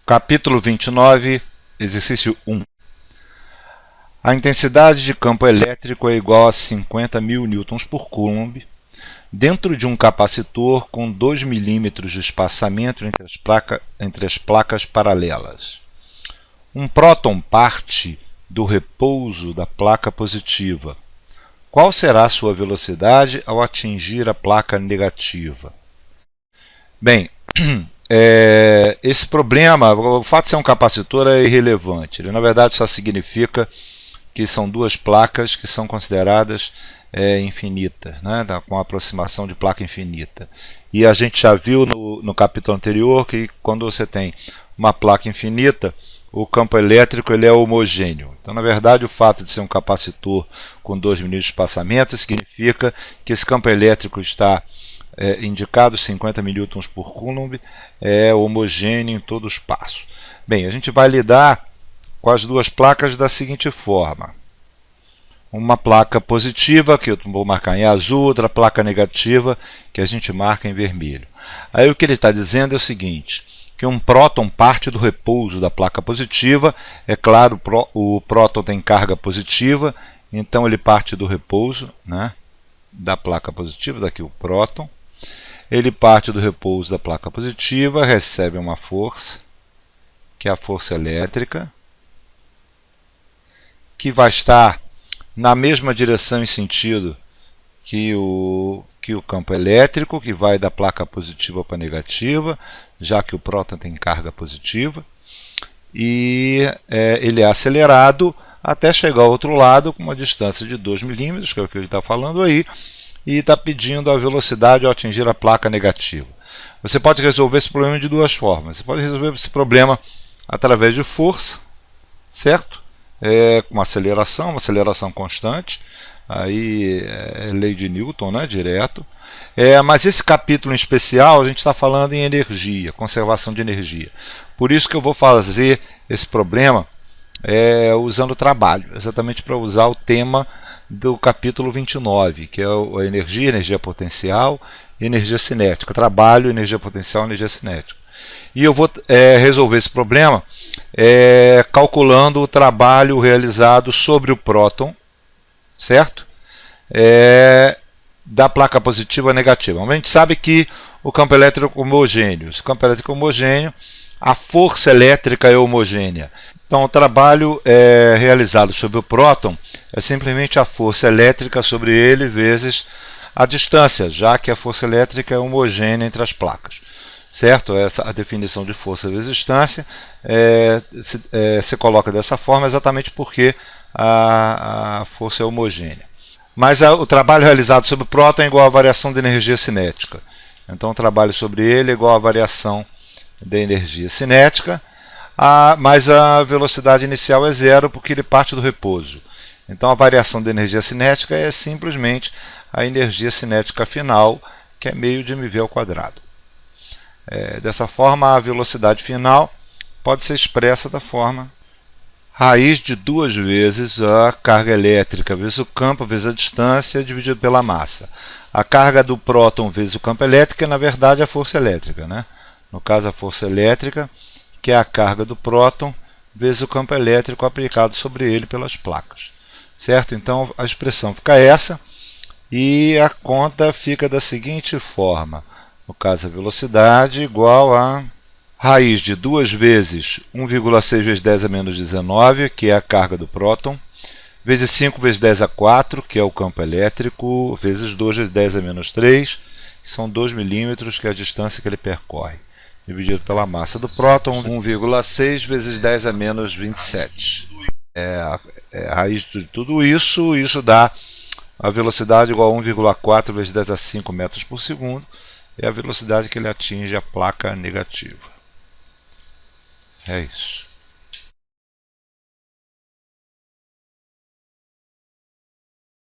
Capítulo 29, exercício 1. A intensidade de campo elétrico é igual a 50.000 newtons por coulomb dentro de um capacitor com 2 milímetros de espaçamento entre as placas paralelas. Um próton parte do repouso da placa positiva. Qual será a sua velocidade ao atingir a placa negativa? Bem, esse problema, o fato de ser um capacitor é irrelevante. Ele, na verdade, só significa que são duas placas que são consideradas infinitas, né, com a aproximação de placa infinita. E a gente já viu no capítulo anterior que quando você tem uma placa infinita, o campo elétrico ele é homogêneo. Então, na verdade, o fato de ser um capacitor com 2 milímetros de espaçamento significa que esse campo elétrico está indicado 50 milnewtons por coulomb, é homogêneo em todo o espaço. Bem, a gente vai lidar com as duas placas da seguinte forma. Uma placa positiva, que eu vou marcar em azul, outra placa negativa, que a gente marca em vermelho. Aí o que ele está dizendo é o seguinte, que um próton parte do repouso da placa positiva. É claro, o próton tem carga positiva, então ele parte do repouso, né, da placa positiva, daqui o próton. Ele parte do repouso da placa positiva, recebe uma força, que é a força elétrica, que vai estar na mesma direção e sentido que o campo elétrico, que vai da placa positiva para a negativa, já que o próton tem carga positiva. E ele é acelerado até chegar ao outro lado com uma distância de 2 milímetros, que é o que ele está falando aí, e está pedindo a velocidade ao atingir a placa negativa. Você pode resolver esse problema de duas formas. Você pode resolver esse problema através de força, certo? Com uma aceleração constante. Aí é lei de Newton, né, direto. Mas esse capítulo em especial a gente está falando em energia, conservação de energia. Por isso que eu vou fazer esse problema usando o trabalho, exatamente para usar o tema do capítulo 29, que é a energia potencial e energia cinética. Trabalho, energia potencial e energia cinética. E eu vou resolver esse problema calculando o trabalho realizado sobre o próton, certo? Da placa positiva ou negativa. A gente sabe que o campo elétrico é homogêneo. Se o campo elétrico é homogêneo, a força elétrica é homogênea. Então, o trabalho realizado sobre o próton é simplesmente a força elétrica sobre ele vezes a distância, já que a força elétrica é homogênea entre as placas. Certo? A definição de força vezes distância se coloca dessa forma exatamente porque a força é homogênea. Mas o trabalho realizado sobre o próton é igual à variação da energia cinética. Então, o trabalho sobre ele é igual à variação da energia cinética, mas a velocidade inicial é zero porque ele parte do repouso. Então, a variação da energia cinética é simplesmente a energia cinética final, que é meio de mv ao quadrado. Dessa forma, a velocidade final pode ser expressa da forma raiz de 2 vezes a carga elétrica vezes o campo vezes a distância dividido pela massa. A carga do próton vezes o campo elétrico é, na verdade, a força elétrica, né? No caso, a força elétrica, que é a carga do próton vezes o campo elétrico aplicado sobre ele pelas placas. Certo? Então, a expressão fica essa e a conta fica da seguinte forma. No caso, a velocidade igual a raiz de 2 vezes 1,6 vezes 10 a menos 19, que é a carga do próton, vezes 5 vezes 10 a 4, que é o campo elétrico, vezes 2 vezes 10 a menos 3, que são 2 milímetros, que é a distância que ele percorre, dividido pela massa do próton, 1,6 vezes 10 a menos 27. A raiz de tudo isso, isso dá a velocidade igual a 1,4 vezes 10 a 5 metros por segundo, é a velocidade que ele atinge a placa negativa. É isso.